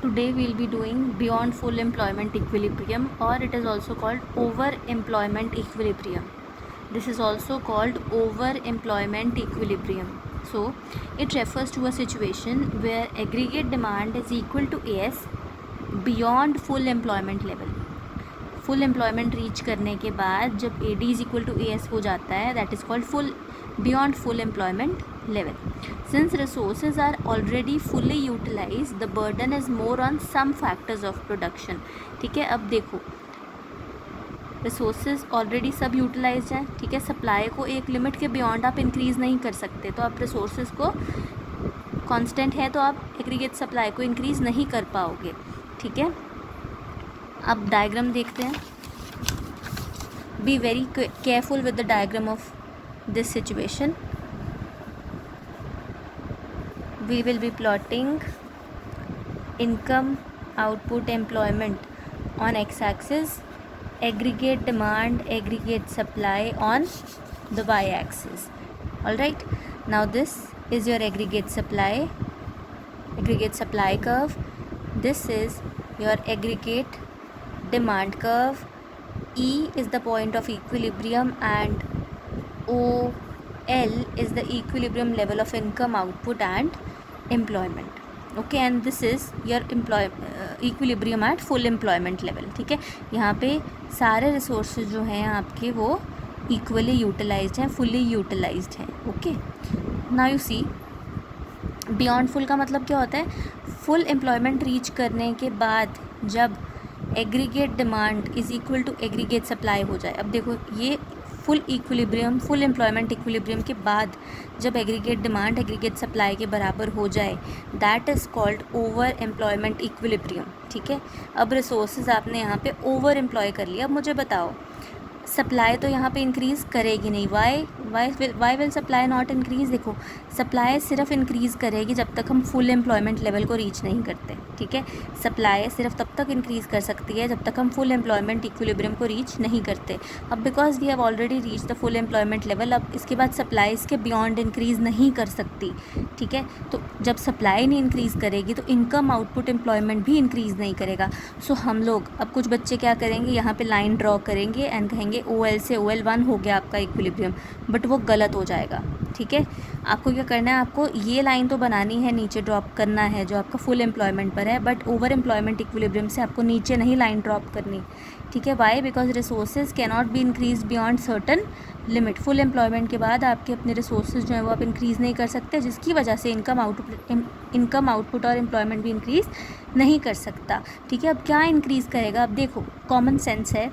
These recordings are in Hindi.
Today we'll be doing beyond full employment equilibrium, or it is also called over employment equilibrium. This is also called over employment equilibrium. So it refers to a situation where aggregate demand is equal to AS beyond full employment level. Full employment reach करने के बाद जब AD is equal to AS हो जाता है, that is called full beyond full employment level. Since resources are already fully utilized, the burden is more on some factors of production. ठीक है, अब देखो रिसोर्सेज ऑलरेडी सब यूटिलाइज हैं. ठीक है, सप्लाई को एक लिमिट के बियॉन्ड आप इंक्रीज़ नहीं कर सकते, तो आप रिसोर्सेज को कांस्टेंट है तो आप एग्रीगेट सप्लाई को इंक्रीज़ नहीं कर पाओगे. ठीक है, अब डायग्राम देखते हैं. Be very careful with the diagram of this situation. We will be plotting income, output, employment on x-axis, aggregate demand, aggregate supply on the y-axis. Alright, now this is your aggregate supply curve. This is your aggregate demand curve. E is the point of equilibrium and OL is the equilibrium level of income, output and employment. Okay, and this is your equilibrium at full employment level. ठीक है, यहाँ पे सारे रिसोर्सेज जो हैं आपके वो इक्वली यूटिलाइज्ड हैं, फुली यूटिलाइज्ड हैं. Okay, now you see beyond full का मतलब क्या होता है. फुल एम्प्लॉयमेंट रीच करने के बाद जब aggregate demand is equal to aggregate supply हो जाए. अब देखो ये फुल एम्प्लॉयमेंट इक्विलिब्रियम के बाद जब एग्रीगेट डिमांड एग्रीगेट सप्लाई के बराबर हो जाए, that is called over employment equilibrium. ठीक है, अब रिसोर्सेज आपने यहाँ पे ओवर एम्प्लॉय कर लिया. अब मुझे बताओ सप्लाई तो यहाँ पे इंक्रीज़ करेगी नहीं. Why will supply not increase. देखो सप्लाई सिर्फ इंक्रीज़ करेगी जब तक हम फुल एम्प्लॉयमेंट लेवल को रीच नहीं करते. ठीक है, सप्लाई सिर्फ तब तक इंक्रीज़ कर सकती है जब तक हम फुल एम्प्लॉयमेंट इक्विलिब्रियम को रीच नहीं करते. अब because we have already reach the full employment level, अब इसके बाद सप्लाई इसके बियॉन्ड इंक्रीज़ नहीं कर सकती. ठीक है, तो जब सप्लाई नहीं इंक्रीज़ करेगी तो इनकम, आउटपुट, एम्प्लॉयमेंट भी इंक्रीज़ नहीं करेगा. सो हम लोग अब कुछ बच्चे क्या करेंगे, यहाँ पे लाइन ड्रॉ करेंगे एंड कहेंगे OL से OL1 हो गया आपका इक्विलिब्रियम, बट वो गलत हो जाएगा. ठीक है, आपको क्या करना है, आपको ये लाइन तो बनानी है, नीचे ड्रॉप करना है जो आपका फुल एम्प्लॉयमेंट पर है, बट ओवर एम्प्लॉयमेंट इक्विलिब्रियम से आपको नीचे नहीं लाइन ड्रॉप करनी. ठीक है, why, because resources can not be increase beyond certain limit. Full employment के बाद आपके अपने रिसोर्सेज जो है वो आप इंक्रीज़ नहीं कर सकते, जिसकी वजह से इनकम, आउटपुट और एम्प्लॉयमेंट भी इंक्रीज़ नहीं कर सकता. ठीक है, अब क्या इंक्रीज़ करेगा. अब देखो कॉमन सेंस है,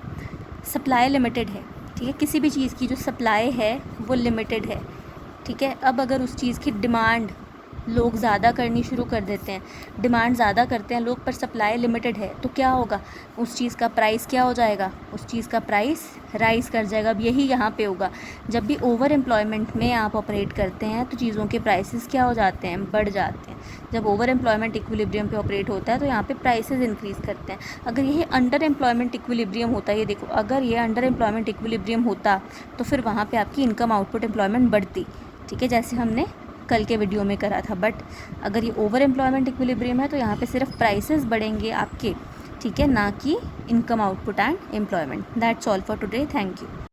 सप्लाई लिमिटेड है. ठीक है, किसी भी चीज़ की जो सप्लाई है वो लिमिटेड है. ठीक है, अब अगर उस चीज़ की डिमांड लोग ज़्यादा करनी शुरू कर देते हैं, डिमांड ज़्यादा करते हैं लोग पर सप्लाई लिमिटेड है, तो क्या होगा, उस चीज़ का प्राइस क्या हो जाएगा, उस चीज़ का प्राइस राइज़ कर जाएगा. अब यही यहाँ पे होगा, जब भी ओवर एम्प्लॉयमेंट में आप ऑपरेट करते हैं तो चीज़ों के प्राइसेस क्या हो जाते हैं, बढ़ जाते हैं. जब ओवर एम्प्लॉयमेंट इक्विलिब्रियम पे ऑपरेट होता है तो यहाँ पे प्राइसेस इंक्रीज़ करते हैं. अगर ये अंडर एम्प्लॉयमेंट इक्विलिब्रियम होता है, ये देखो अगर ये अंडर एम्प्लॉयमेंट इक्विलिब्रियम होता तो फिर वहाँ पर आपकी इनकम, आउटपुट, एम्प्लॉयमेंट बढ़ती. ठीक है, जैसे हमने कल के वीडियो में करा था. बट अगर ये ओवर एम्प्लॉयमेंट इक्विलिब्रियम है तो यहाँ पे सिर्फ प्राइसेस बढ़ेंगे आपके. ठीक है, ना कि income, output and employment. That's all for today. Thank you.